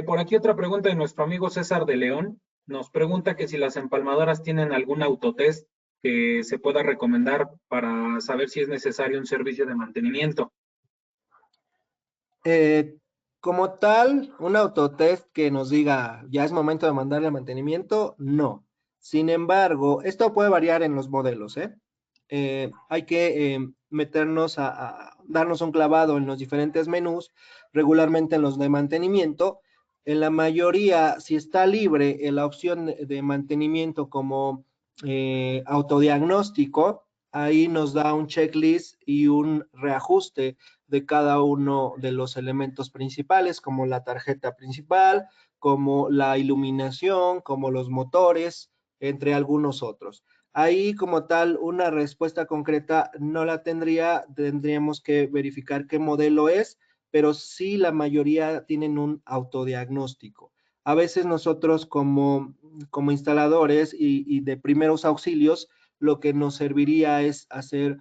Por aquí otra pregunta de nuestro amigo César de León. Nos pregunta que si las empalmadoras tienen algún autotest que se pueda recomendar para saber si es necesario un servicio de mantenimiento. Eh, Como tal, un autotest que nos diga ya es momento de mandarle mantenimiento, no. Sin embargo, esto puede variar en los modelos, ¿eh? Hay que meternos darnos un clavado en los diferentes menús, regularmente en los de mantenimiento. En la mayoría, si está libre la opción de mantenimiento como autodiagnóstico, ahí nos da un checklist y un reajuste de cada uno de los elementos principales, como la tarjeta principal, como la iluminación, como los motores, entre algunos otros. Ahí como tal, una respuesta concreta no la tendríamos que verificar qué modelo es, pero sí la mayoría tienen un autodiagnóstico. A veces nosotros como instaladores y de primeros auxilios, lo que nos serviría es hacer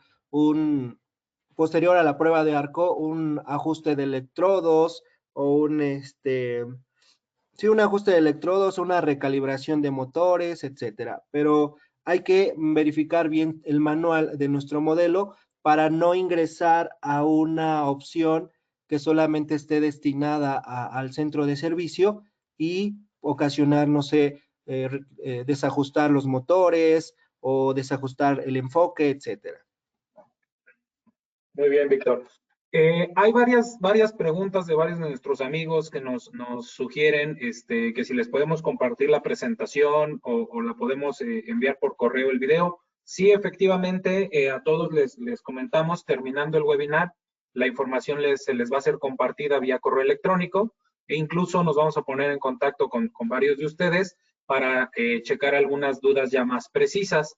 posterior a la prueba de arco, un ajuste de electrodos o sí, un ajuste de electrodos, una recalibración de motores, etcétera. Pero hay que verificar bien el manual de nuestro modelo para no ingresar a una opción que solamente esté destinada al centro de servicio y ocasionar, no sé, desajustar los motores o desajustar el enfoque, etcétera. Muy bien, Víctor. Hay varias preguntas de varios de nuestros amigos que nos sugieren que si les podemos compartir la presentación o la podemos enviar por correo el video. Sí, efectivamente, a todos les comentamos, terminando el webinar, la información se les va a ser compartida vía correo electrónico e incluso nos vamos a poner en contacto con varios de ustedes para checar algunas dudas ya más precisas.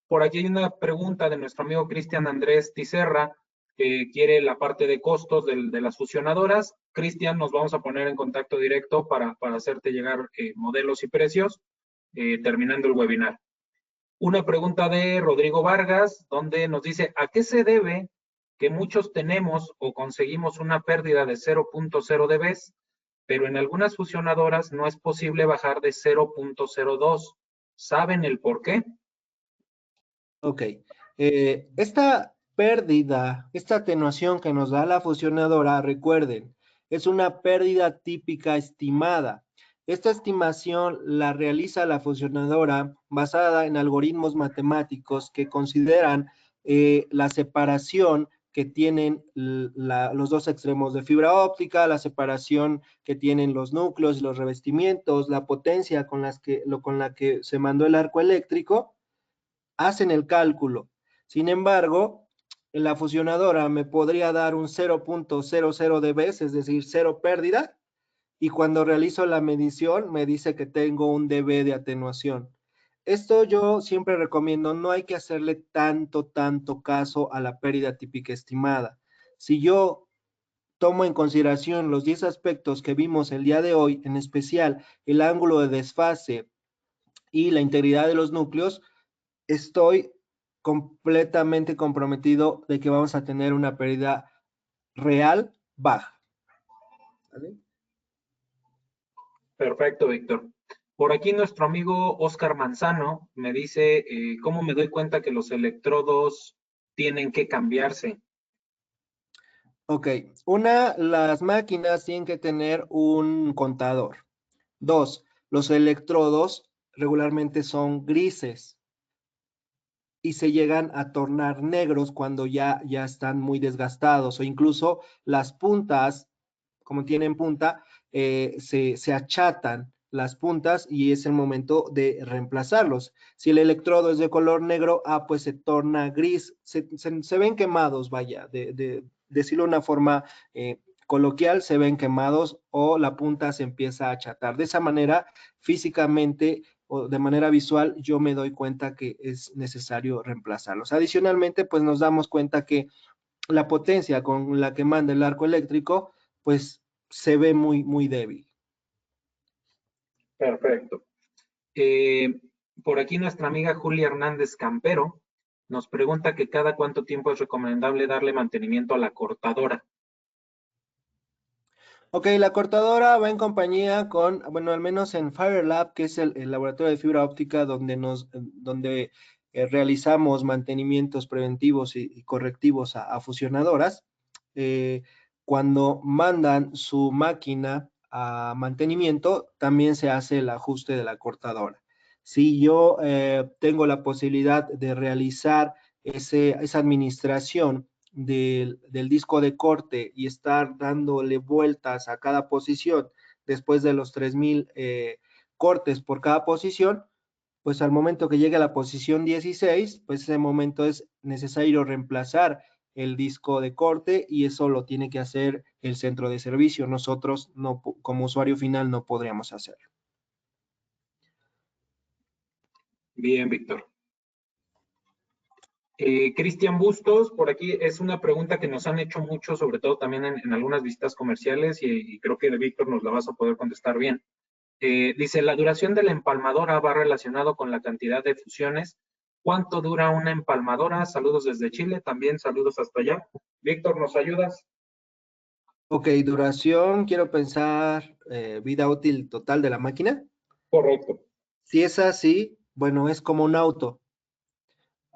Por aquí hay una pregunta de nuestro amigo Cristian Andrés Ticerra, que quiere la parte de costos de las fusionadoras. Cristian, nos vamos a poner en contacto directo para hacerte llegar modelos y precios terminando el webinar. Una pregunta de Rodrigo Vargas, donde nos dice, ¿a qué se debe que muchos tenemos o conseguimos una pérdida de 0.0 dB, pero en algunas fusionadoras no es posible bajar de 0.02? ¿Saben el por qué? Ok. Esta pérdida, esta atenuación que nos da la fusionadora, recuerden, es una pérdida típica estimada. Esta estimación la realiza la fusionadora basada en algoritmos matemáticos que consideran la separación que tienen los dos extremos de fibra óptica, la separación que tienen los núcleos y los revestimientos, la potencia con la que se mandó el arco eléctrico, hacen el cálculo. Sin embargo, la fusionadora me podría dar un 0.00 dB, es decir, cero pérdida, y cuando realizo la medición me dice que tengo un dB de atenuación. Esto yo siempre recomiendo, no hay que hacerle tanto caso a la pérdida típica estimada. Si yo tomo en consideración los 10 aspectos que vimos el día de hoy, en especial el ángulo de desfase y la integridad de los núcleos, estoy completamente comprometido de que vamos a tener una pérdida real baja. ¿Vale? Perfecto, Víctor. Por aquí nuestro amigo Oscar Manzano me dice, ¿cómo me doy cuenta que los electrodos tienen que cambiarse? Ok, las máquinas tienen que tener un contador. Dos, los electrodos regularmente son grises. y se llegan a tornar negros cuando ya están muy desgastados, o incluso las puntas, como tienen punta, se achatan las puntas y es el momento de reemplazarlos. Si el electrodo es de color negro, pues se torna gris, se ven quemados, vaya, de decirlo de una forma coloquial, se ven quemados o la punta se empieza a achatar. De esa manera, físicamente o de manera visual, yo me doy cuenta que es necesario reemplazarlos. Adicionalmente, pues nos damos cuenta que la potencia con la que manda el arco eléctrico, pues se ve muy débil. Perfecto. Por aquí nuestra amiga Julia Hernández Campero nos pregunta que cada cuánto tiempo es recomendable darle mantenimiento a la cortadora. Ok, la cortadora va en compañía con, bueno, al menos en FiberLab, que es el laboratorio de fibra óptica donde realizamos mantenimientos preventivos y correctivos a fusionadoras. eh, Cuando mandan su máquina a mantenimiento, también se hace el ajuste de la cortadora. Si yo tengo la posibilidad de realizar esa administración del disco de corte y estar dándole vueltas a cada posición después de los 3000 cortes por cada posición, pues al momento que llegue a la posición 16, pues ese momento es necesario reemplazar el disco de corte y eso lo tiene que hacer el centro de servicio. Nosotros no, como usuario final no podríamos hacerlo. Bien, Víctor. Cristian Bustos, por aquí es una pregunta que nos han hecho mucho, sobre todo también en algunas visitas comerciales, y creo que de Víctor nos la vas a poder contestar bien. Dice, la duración de la empalmadora va relacionado con la cantidad de fusiones. ¿Cuánto dura una empalmadora? Saludos desde Chile, también saludos hasta allá. Víctor, ¿nos ayudas? Ok, duración, quiero pensar vida útil total de la máquina. Correcto. Si es así, bueno, es como un auto.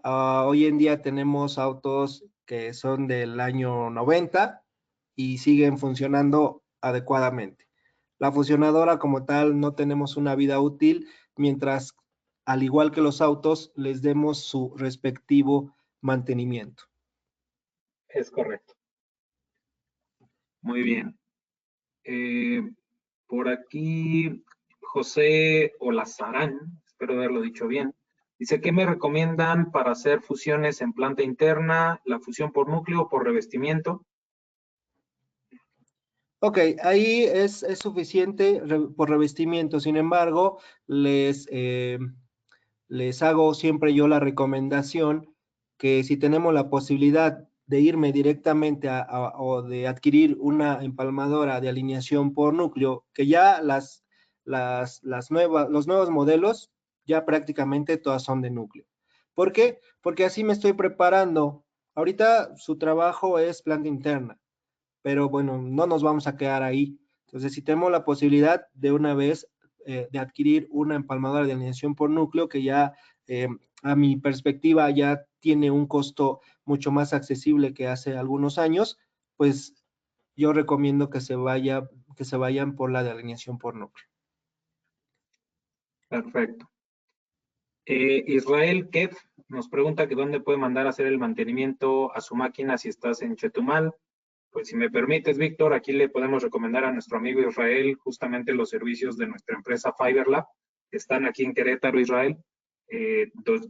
Hoy en día tenemos autos que son del año 90 y siguen funcionando adecuadamente. La fusionadora como tal no tenemos una vida útil mientras, al igual que los autos, les demos su respectivo mantenimiento. Es correcto. Muy bien. Por aquí, José Olazarán, espero haberlo dicho bien, dice, ¿qué me recomiendan para hacer fusiones en planta interna, la fusión por núcleo o por revestimiento? Ok, ahí es suficiente por revestimiento. Sin embargo, les hago siempre yo la recomendación que si tenemos la posibilidad de irme directamente o de adquirir una empalmadora de alineación por núcleo, que ya los nuevos modelos ya prácticamente todas son de núcleo. ¿Por qué? Porque así me estoy preparando. Ahorita su trabajo es planta interna, pero bueno, no nos vamos a quedar ahí. Entonces, si tenemos la posibilidad de una vez de adquirir una empalmadora de alineación por núcleo que ya a mi perspectiva ya tiene un costo mucho más accesible que hace algunos años, pues yo recomiendo que se vayan por la de alineación por núcleo. Perfecto. Israel Kev nos pregunta que dónde puede mandar a hacer el mantenimiento a su máquina si estás en Chetumal. Pues si me permites, Víctor, aquí le podemos recomendar a nuestro amigo Israel justamente los servicios de nuestra empresa FiberLab, que están aquí en Querétaro, Israel.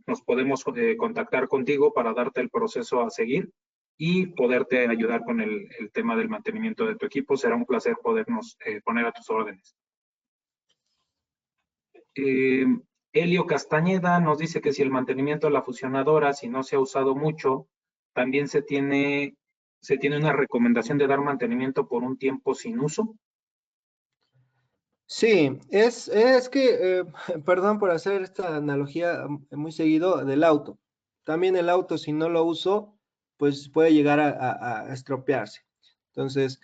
Nos podemos contactar contigo para darte el proceso a seguir y poderte ayudar con el tema del mantenimiento de tu equipo. Será un placer podernos poner a tus órdenes. Helio Castañeda nos dice que si el mantenimiento de la fusionadora, si no se ha usado mucho, también se tiene una recomendación de dar mantenimiento por un tiempo sin uso. Sí, es que, perdón por hacer esta analogía muy seguido del auto. También el auto, si no lo uso, pues puede llegar a estropearse. Entonces,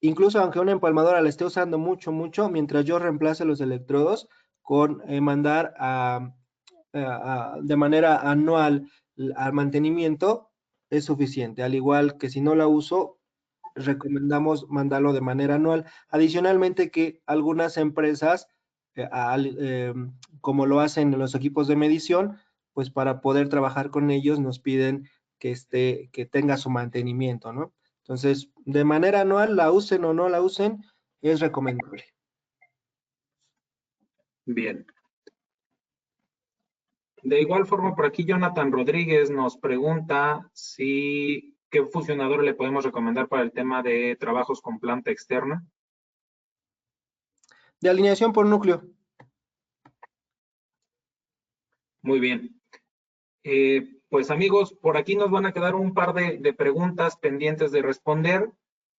incluso aunque una empalmadora la esté usando mucho, mientras yo reemplace los electrodos con mandar de manera anual al mantenimiento, es suficiente. Al igual que si no la uso, recomendamos mandarlo de manera anual. Adicionalmente que algunas empresas, como lo hacen los equipos de medición, pues para poder trabajar con ellos nos piden que tenga su mantenimiento, ¿no? Entonces, de manera anual, la usen o no la usen, es recomendable. Bien. De igual forma, por aquí Jonathan Rodríguez nos pregunta si qué fusionador le podemos recomendar para el tema de trabajos con planta externa. De alineación por núcleo. Muy bien. Pues amigos, por aquí nos van a quedar un par de preguntas pendientes de responder.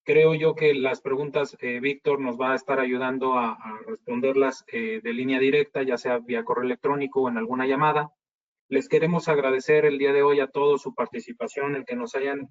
Creo yo que las preguntas, Víctor nos va a estar ayudando a responderlas de línea directa, ya sea vía correo electrónico o en alguna llamada. Les queremos agradecer el día de hoy a todos su participación, el que nos hayan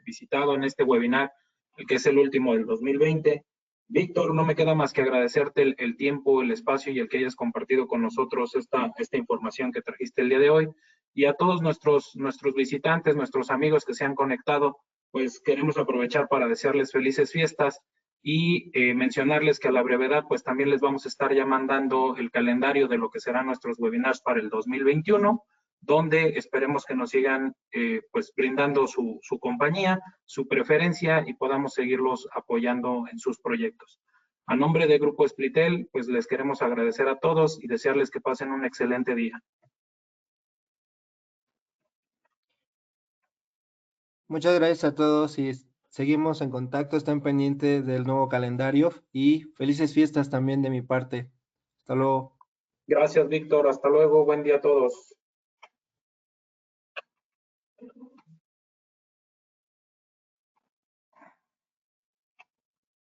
visitado en este webinar, el que es el último del 2020. Víctor, no me queda más que agradecerte el tiempo, el espacio y el que hayas compartido con nosotros esta información que trajiste el día de hoy. Y a todos nuestros visitantes, nuestros amigos que se han conectado, pues queremos aprovechar para desearles felices fiestas y mencionarles que a la brevedad, pues también les vamos a estar ya mandando el calendario de lo que serán nuestros webinars para el 2021, donde esperemos que nos sigan pues brindando su compañía, su preferencia y podamos seguirlos apoyando en sus proyectos. A nombre de Grupo Splitel, pues les queremos agradecer a todos y desearles que pasen un excelente día. Muchas gracias a todos y seguimos en contacto, estén pendientes del nuevo calendario y felices fiestas también de mi parte. Hasta luego. Gracias, Víctor. Hasta luego. Buen día a todos.